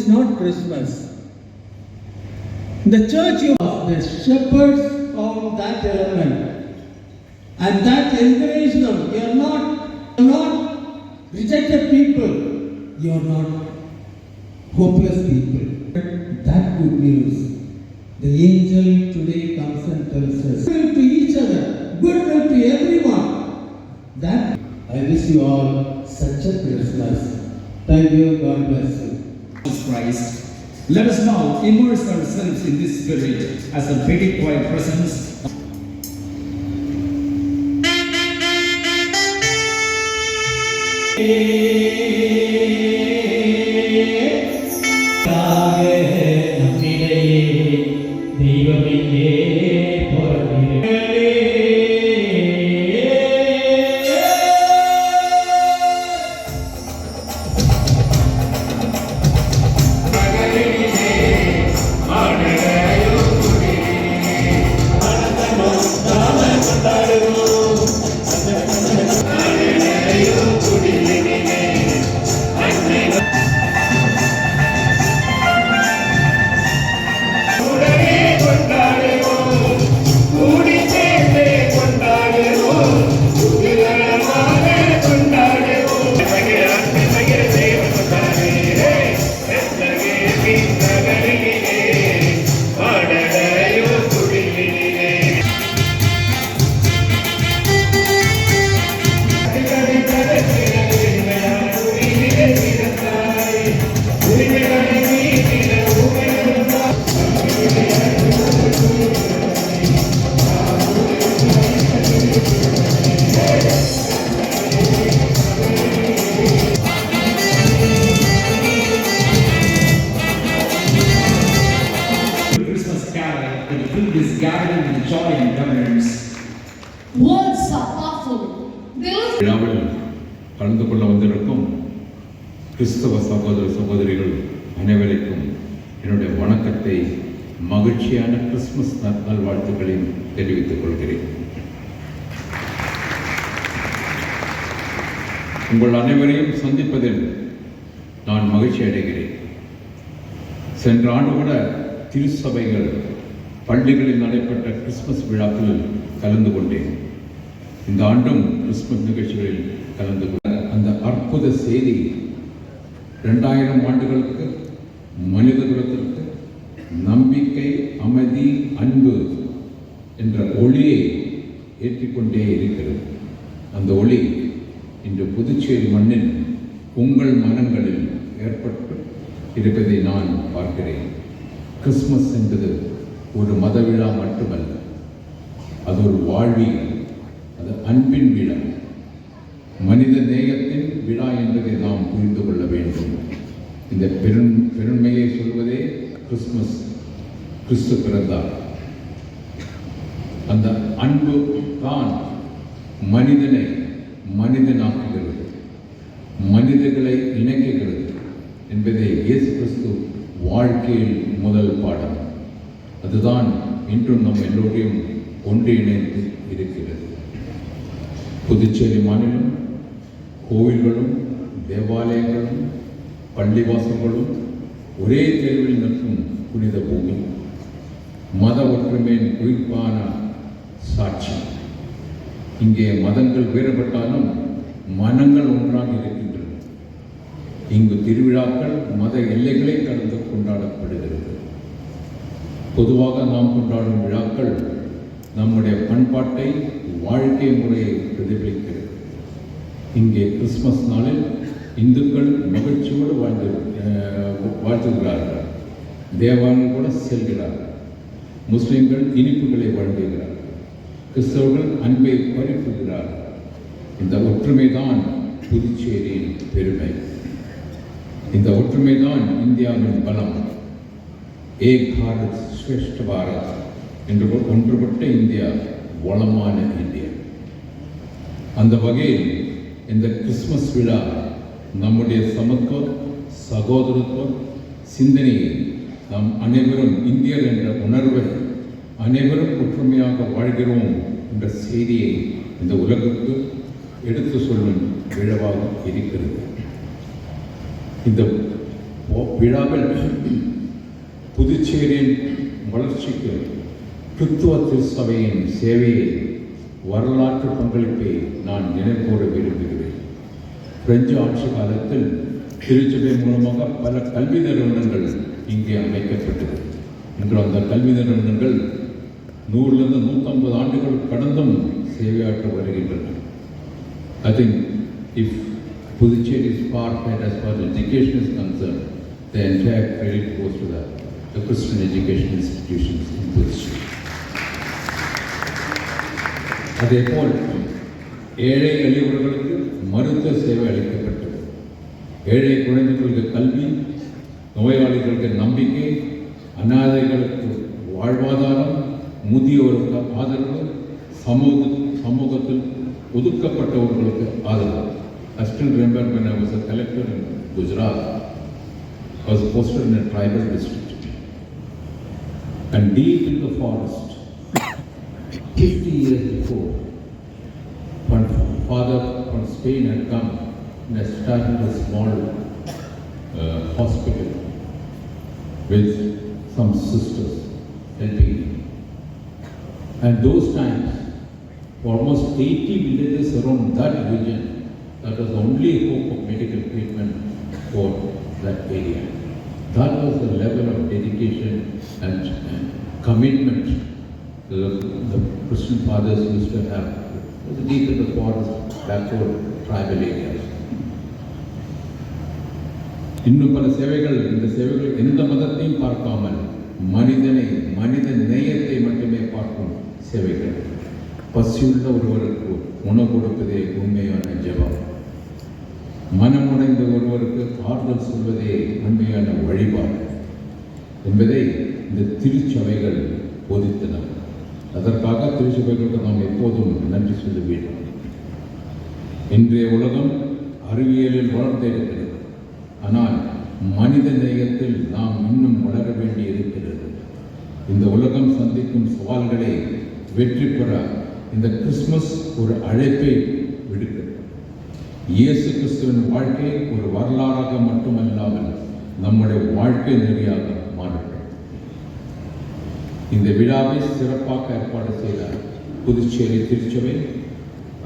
is not Christmas. The church, the shepherds found that element and that encouraged them. You are not rejected people. You are not hopeless people. That good news. The angel today comes and tells us. Good to each other. Good to everyone. That I wish you all such a Christmas. Thank you. God bless you. Christ. Let us now immerse ourselves in this spirit as a very quiet presence. This gathering with joy and reverence. Words are powerful. விழாவில் கலந்து கொள்ள வந்திருக்கும் கிறிஸ்தவ சகோதர சகோதரிகள் அனைவருக்கும் என்னுடைய வணக்கத்தை மகிழ்ச்சியான கிறிஸ்துமஸ் நல்வாழ்த்துக்களையும் தெரிவித்துக் கொள்கிறேன். உங்கள் அனைவரையும் சந்திப்பதில் நான் மகிழ்ச்சி அடைகிறேன். சென்ற ஆண்டு கூட திருச்சபைகள் பள்ளிகளில் நடைபெற்ற கிறிஸ்துமஸ் விழாக்களில் கலந்து கொண்டேன். இந்த ஆண்டும் கிறிஸ்துமஸ் நிகழ்ச்சிகளில் கலந்து கொண்ட அந்த அற்புத செய்தி 2000 ஆண்டுகளுக்கு மனித குலத்திற்கு நம்பிக்கை, அமைதி, அன்பு என்ற ஒளியை ஏற்றிக்கொண்டே இருக்கிறது. அந்த ஒளி இன்று புதுச்சேரி மண்ணில் உங்கள் மனங்களில் ஏற்பட்டு இருப்பதை நான் பார்க்கிறேன். கிறிஸ்துமஸ் என்பது ஒரு மத விழா மட்டுமல்ல, அது ஒரு வாழ்வியல், அது அன்பின் விழா, மனித நேயத்தின் விழா என்பதை நாம் புரிந்து கொள்ள வேண்டும். இந்த பெருமையை சொல்வதே கிறிஸ்துமஸ், கிறிஸ்து பிறந்தார். அந்த அன்பு தான் மனிதனை மனிதனாக்குகிறது, மனிதர்களை இணைக்குகிறது என்பதை இயேசு கிறிஸ்து வாழ்க்கையில் முதல் பாடம். அதுதான் இன்றும் நம் எல்லோரையும் ஒன்றிணைந்து இருக்கிறது. புதுச்சேரி மாநிலம் கோவில்களும் தேவாலயங்களும் பள்ளிவாசல்களும் ஒரே தெருவில் நிற்கும் புனித பூமி, மத ஒற்றுமையின் உயிர்ப்பான சாட்சி. இங்கே மதங்கள் வேறுபட்டாலும் மனங்கள் ஒன்றாக இருக்கின்றன. இங்கு திருவிழாக்கள் மத எல்லைகளை கடந்து கொண்டாடப்படுகிறது. பொதுவாக நாம் கொண்டாடும் விழாக்கள் நம்முடைய பண்பாட்டை, வாழ்க்கை முறையை பிரதிபலிக்கிறது. இங்கே கிறிஸ்துமஸ் நாளில் இந்துக்கள் மகிழ்ச்சியோடு வாழ்த்துகிறார்கள், தேவாலயம் கூட செல்கிறார்கள். முஸ்லிம்கள் இனிப்புகளை வழங்குகிறார்கள், கிறிஸ்தவர்கள் அன்பை பரிப்புகிறார்கள். இந்த ஒற்றுமை தான் புதுச்சேரியின் பெருமை. இந்த ஒற்றுமை தான் இந்தியாவின் பலம். ஏக் பாரத் ஸ்ரேஷ்ட பாரத் என்று ஒன்றுபட்ட இந்தியா, வளமான இந்தியா. அந்த வகையில் இந்த கிறிஸ்துமஸ் விழா நம்முடைய சமத்துவ சகோதரத்துவ சிந்தனையை, நாம் அனைவரும் இந்தியர் என்ற உணர்வை, அனைவரும் ஒற்றுமையாக வாழ்கிறோம் என்ற செய்தியை இந்த உலகுக்கு எடுத்து சொல்லும் விழாவாக இருக்கிறது. இந்த விழாவில் புதுச்சேரியின் வளர்ச்சிக்கு கிறிஸ்துவ திருச்சபையின் சேவையை வரலாற்று பங்களிப்பை நான் நினைவுகூர விரும்புகிறேன். பிரெஞ்சு ஆட்சி காலத்தில் திருச்சபை மூலமாக பல கல்வி நிறுவனங்கள் இங்கே அமைக்கப்பட்டது. இன்று அந்த கல்வி நிறுவனங்கள் 100 150 ஆண்டுகள் கடந்தும் சேவையாற்ற வருகின்றன. I think if Puducherry is far ahead as far as education is concerned, the entire credit goes to the Christian education institutions in Puducherry. அதேபோல் ஏழை எளியவர்களுக்கு மருத்துவ சேவை அளிக்கப்பட்டது. ஏழை குழந்தைகளுக்கு கல்வி, நோயாளிகளுக்கு நம்பிக்கை, அனாதைகளுக்கு வாழ்வாதாரம், முதியோருக்கு ஆதரவு, சமூகத்தில் ஒதுக்கப்பட்டவர்களுக்கு ஆதரவு. I still remember when I was a collector in Gujarat, I was posted in a tribal district, and deep in the forest, 50 years before, one father from Spain had come and established a small hospital with some sisters helping him. And those times, almost 80 villages around that region, that was the only hope of medical treatment for that area. That was the level of dedication and commitment the Christian fathers used to have. It was deep in the forest, backward tribal areas. இன்னும் பல சேவைகள், இந்த சேவைகள் எந்த மதத்தையும் பார்க்காமல் மனித நேயத்தை மட்டுமே பார்க்கும் சேவைகள். பசியுள்ள ஒருவருக்கு உணவு கொடுப்பதே உண்மையான ஜெபம். மனமுடைந்த ஒருவருக்கு ஆறுதல் சொல்வதே உண்மையான வழிபாடு என்பதை இந்த திருச்சபைகள் போதித்தன. அதற்காக திருச்சபைகளுக்கு நாம் எப்போதும் நன்றி சொல்ல வேண்டும். இன்றைய உலகம் அறிவியலில் வளர்ந்து இருக்கிறது. ஆனால் மனித நேயத்தில் நாம் இன்னும் வளர வேண்டி இருக்கிறது. இந்த உலகம் சந்திக்கும் சவால்களை வெற்றி பெற இந்த கிறிஸ்துமஸ் ஒரு அழைப்பை விடுக்கிறது. இயேசு கிறிஸ்துவின் வாழ்க்கை ஒரு வரலாறாக மட்டுமல்லாமல் நம்முடைய வாழ்க்கை நெறியாக மாறட்டும். இந்த விழாவை சிறப்பாக ஏற்பாடு செய்தார் புதுச்சேரி திருச்சபை,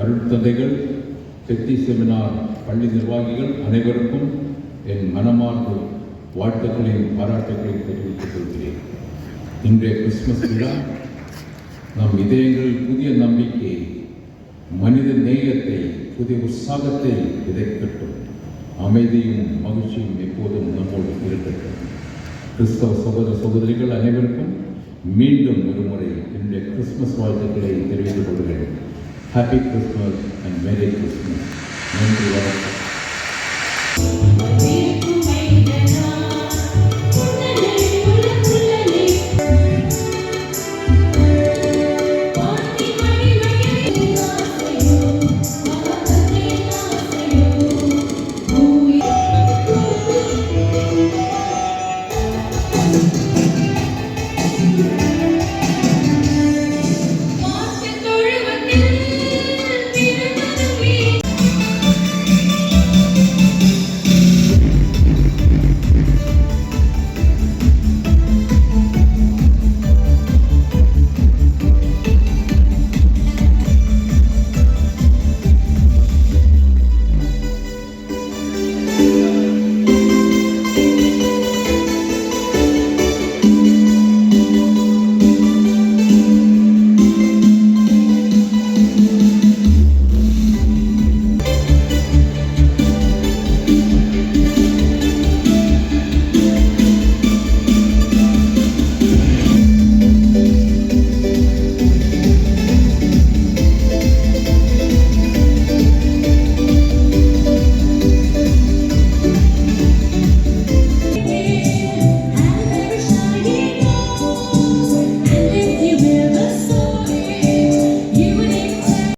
அருட்தந்தைகள், பெத்தி செமினார் பள்ளி நிர்வாகிகள் அனைவருக்கும் என் மனமார்ந்த வாழ்த்துக்களையும் பாராட்டுகளையும் தெரிவித்துக் கொள்கிறேன். இன்றைய கிறிஸ்துமஸ் விழா நம் இதயங்களில் புதிய நம்பிக்கை, மனித நேயத்தை, புதிய உற்சாகத்தை விதைக்கட்டும். அமைதியும் மகிழ்ச்சியும் எப்போதும் நம்மோடு இருக்கட்டும். கிறிஸ்தவ சகோதர சகோதரிகள் அனைவருக்கும் மீண்டும் ஒருமுறை இன்றைய கிறிஸ்துமஸ் வாழ்த்துக்களை தெரிவித்துக் கொள்கிறேன். Happy Christmas and Mary Christmas. நன்றி, வணக்கம்.